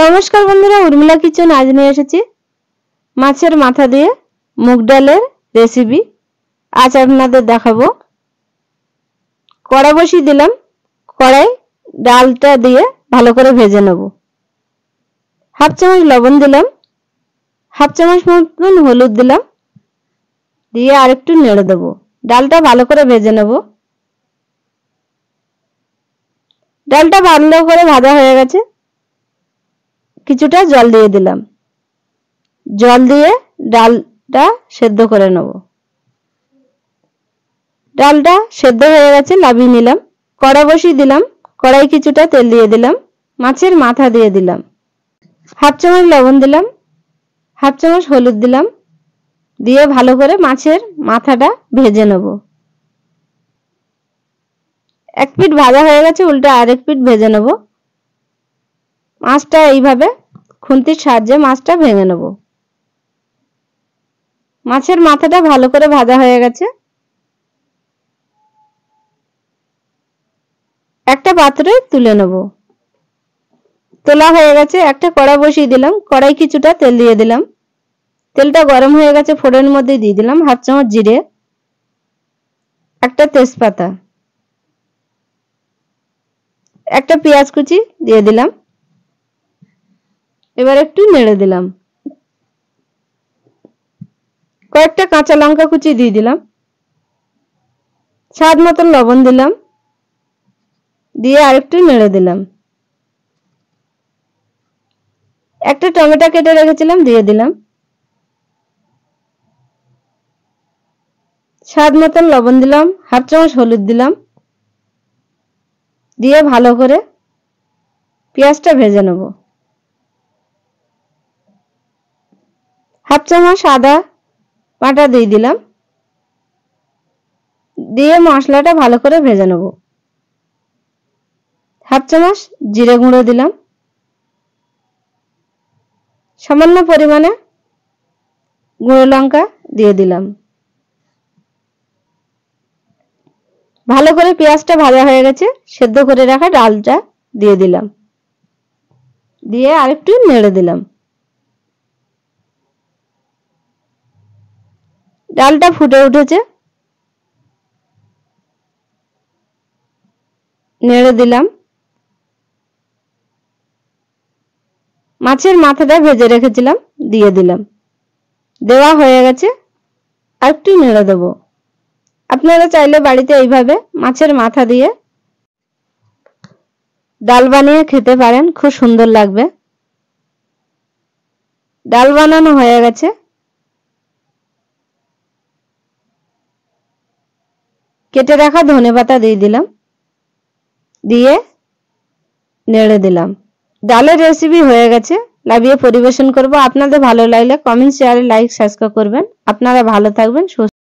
নমস্কার বন্ধুরা, উর্মিলা কিচেন আজ নিয়ে এসেছি মাছের মাথা দিয়ে মুগ ডালের রেসিপি। আজ আপনাদের দেখাবো। কড়া বসিয়ে দিলাম, কড়াই ডালটা দিয়ে ভালো করে ভেজে নেব। হাফ চামচ লবণ দিলাম, হাফ চামচ মতন হলুদ দিলাম, দিয়ে আরেকটু নেড়ে দেব। ডালটা ভালো করে ভেজে নেব। ডালটা ভালো করে ভাজা হয়ে গেছে, কিছুটা জল দিয়ে দিলাম। জল দিয়ে ডালটা সেদ্ধ করে নেব। ডালটা সেদ্ধ হয়ে গেছে, নামিয়ে নিলাম। কড়া বসিয়ে দিলাম, কড়াই কিছুটা তেল দিয়ে দিলাম, মাছের মাথা দিয়ে দিলাম, হাফ চামচ লবণ দিলাম, হাফ চামচ হলুদ দিলাম, দিয়ে ভালো করে মাছের মাথাটা ভেজে নেব। এক পিঠ ভাজা হয়ে গেছে, উল্টা আরেক পিঠ ভেজে নেব। মাছটা এইভাবে খুন্তির সাহায্যে মাছটা ভেঙে নেব। মাছের মাথাটা ভালো করে ভাজা হয়ে গেছে। একটা পাত্রে তুলে নেব। তোলা হয়ে গেছে, একটা কড়া বসিয়ে দিলাম, কড়াই কিছুটা তেল দিয়ে দিলাম। তেলটা গরম হয়ে গেছে, ফোড়নের মধ্যে দিয়ে দিলাম হাফ চামচ জিরে, একটা তেজপাতা, একটা পেঁয়াজ কুচি দিয়ে দিলাম। এবার একটু নেড়ে দিলাম। কয়েকটা কাঁচা লঙ্কা কুচি দিয়ে দিলাম, স্বাদ মতন লবণ দিলাম, দিয়ে আরেকটু নেড়ে দিলাম। একটা টমেটো কেটে রেখেছিলাম, দিয়ে দিলাম। স্বাদ মতন লবণ দিলাম, হাফ চামচ হলুদ দিলাম, দিয়ে ভালো করে পেঁয়াজটা ভেজে নেব। হাফ চামচ আদা বাটা দিয়ে দিলাম, দিয়ে মশলাটা ভালো করে ভেজে নেব। হাফ চামচ জিরে গুঁড়ো দিলাম, সামান্য পরিমাণে গুঁড়ো লঙ্কা দিয়ে দিলাম। ভালো করে পেঁয়াজটা ভাজা হয়ে গেছে, সেদ্ধ করে রাখা ডালটা দিয়ে দিলাম, দিয়ে আরেকটু নেড়ে দিলাম। ডালটা ফুটে উঠেছে, নেড়ে দিলাম। মাছের মাথাটা ভেজে রেখেছিলাম, দিয়ে দিলাম। দেওয়া হয়ে গেছে, আর একটু নেড়ে দেব। আপনারা চাইলে বাড়িতে এইভাবে মাছের মাথা দিয়ে ডাল বানিয়ে খেতে পারেন, খুব সুন্দর লাগবে। ডাল বানানো হয়ে গেছে। কেটে রাখা ধনেপাতা দিয়ে দিলাম, দিয়ে নেড়ে দিলাম। ডালের রেসিপি হয়ে গেছে, নামিয়ে পরিবেশন করব। আপনাদের ভালো লাগলে কমেন্ট, শেয়ার, লাইক, সাবস্ক্রাইব করবেন। আপনারা ভালো থাকবেন, সুস্থ